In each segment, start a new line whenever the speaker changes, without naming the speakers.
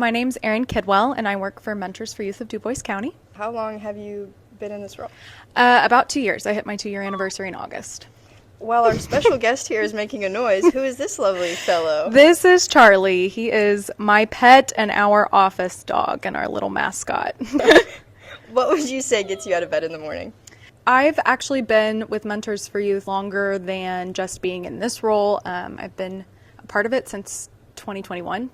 My name's Erin Kidwell, and I work for Mentors for Youth of Du Bois County.
How long have you been in this role?
About 2 years. I hit my 2-year anniversary in August.
While our special guest here is making a noise, who is this lovely fellow?
This is Charlie. He is my pet and our office dog and our little mascot.
What would you say gets you out of bed in the morning?
I've actually been with Mentors for Youth longer than just being in this role. I've been a part of it since 2021.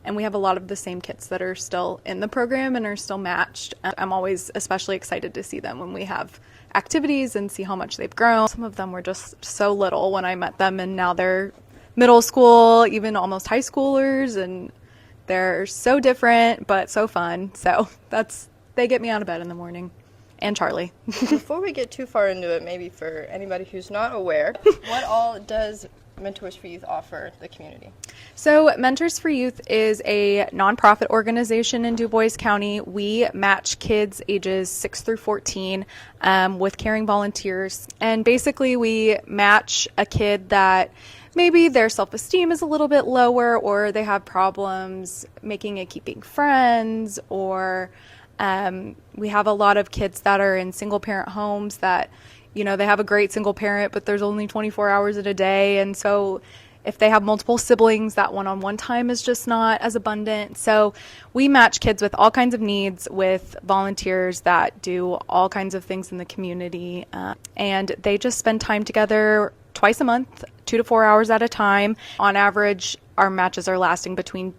And we have a lot of the same kids that are still in the program and are still matched. I'm always especially excited to see them when we have activities and see how much they've grown. Some of them were just so little when I met them, and now they're middle school, even almost high schoolers, and they're so different but so fun. So they get me out of bed in the morning. And Charlie.
Before we get too far into it, maybe for anybody who's not aware, what all does Mentors for Youth offer the community?
So Mentors for Youth is a nonprofit organization in Du Bois County. We match kids ages 6 through 14 with caring volunteers. And basically we match a kid that maybe their self-esteem is a little bit lower, or they have problems making and keeping friends, or we have a lot of kids that are in single parent homes that, you know, they have a great single parent, but there's only 24 hours in a day. And so if they have multiple siblings, that one-on-one time is just not as abundant. So we match kids with all kinds of needs with volunteers that do all kinds of things in the community. And they just spend time together twice a month, 2 to 4 hours at a time. On average, our matches are lasting between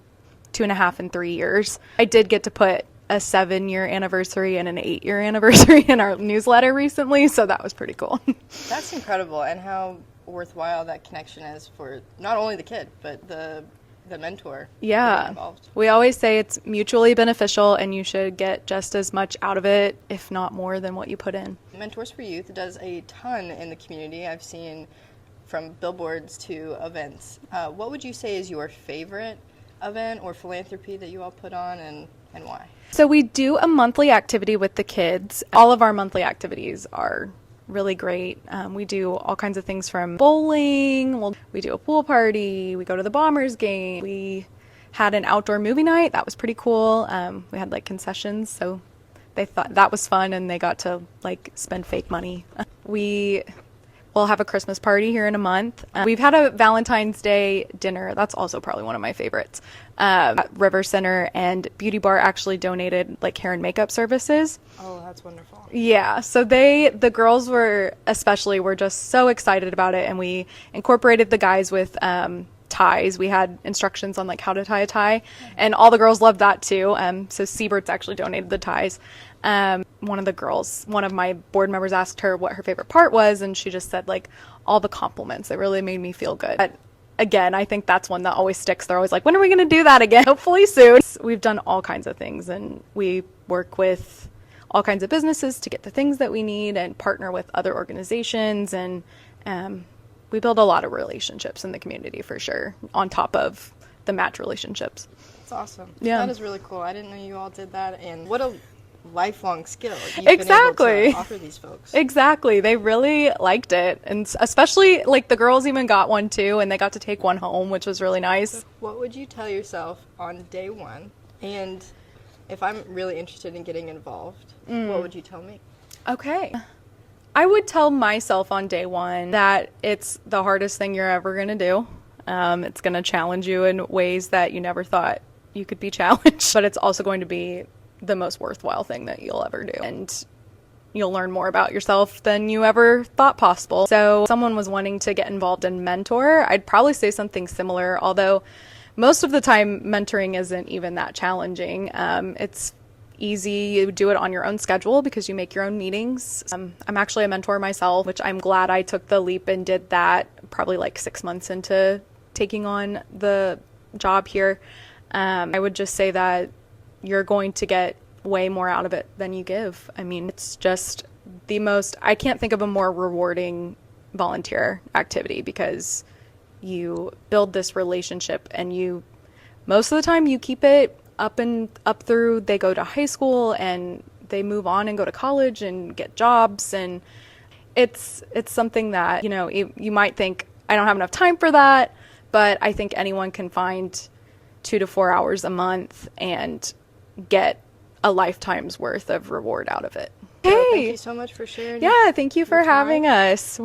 2.5 and 3 years. I did get to put a 7-year anniversary and an 8-year anniversary in our newsletter recently, so that was pretty cool.
That's incredible, and how worthwhile that connection is for not only the kid, but the mentor.
Yeah.
Involved.
We always say it's mutually beneficial, and you should get just as much out of it, if not more, than what you put in.
Mentors for Youth does a ton in the community. I've seen from billboards to events. What would you say is your favorite event or philanthropy that you all put on, and why?
So we do a monthly activity with the kids. All of our monthly activities are really great. We do all kinds of things from bowling, we do a pool party, we go to the Bombers game. We had an outdoor movie night. That was pretty cool. We had like concessions, so they thought that was fun, and they got to like spend fake money. We'll have a Christmas party here in a month. We've had a Valentine's Day dinner. That's also probably one of my favorites. At River Center, and Beauty Bar actually donated like hair and makeup services.
Oh, that's wonderful.
Yeah, so the girls were just so excited about it, and we incorporated the guys with ties. We had instructions on like how to tie a tie, and all the girls loved that too. So Siebert's actually donated the ties. One of my board members asked her what her favorite part was, and she just said like all the compliments. It really made me feel good. But again, I think that's one that always sticks. They're always like, when are we going to do that again? Hopefully soon. We've done all kinds of things, and we work with all kinds of businesses to get the things that we need and partner with other organizations, and we build a lot of relationships in the community for sure, on top of the match relationships.
That's awesome.
Yeah.
That is really cool. I didn't know you all did that, and what a lifelong skill you've
Exactly.
been able to offer these folks.
Exactly. They really liked it, and especially like the girls even got one too, and they got to take one home, which was really nice.
What would you tell yourself on day one? And if I'm really interested in getting involved, what would you tell me?
Okay. I would tell myself on day one that it's the hardest thing you're ever going to do. It's going to challenge you in ways that you never thought you could be challenged, but it's also going to be the most worthwhile thing that you'll ever do. And you'll learn more about yourself than you ever thought possible. So if someone was wanting to get involved in mentor, I'd probably say something similar, although most of the time mentoring isn't even that challenging. It's easy. You do it on your own schedule because you make your own meetings. I'm actually a mentor myself, which I'm glad I took the leap and did that probably like 6 months into taking on the job here. I would just say that you're going to get way more out of it than you give. I mean, it's just I can't think of a more rewarding volunteer activity, because you build this relationship, and most of the time you keep it up through they go to high school and they move on and go to college and get jobs. And it's something that, you might think, I don't have enough time for that, but I think anyone can find 2 to 4 hours a month and get a lifetime's worth of reward out of it.
So thank
Hey,
you so much for sharing.
yeah, thank you for
your time.
having us.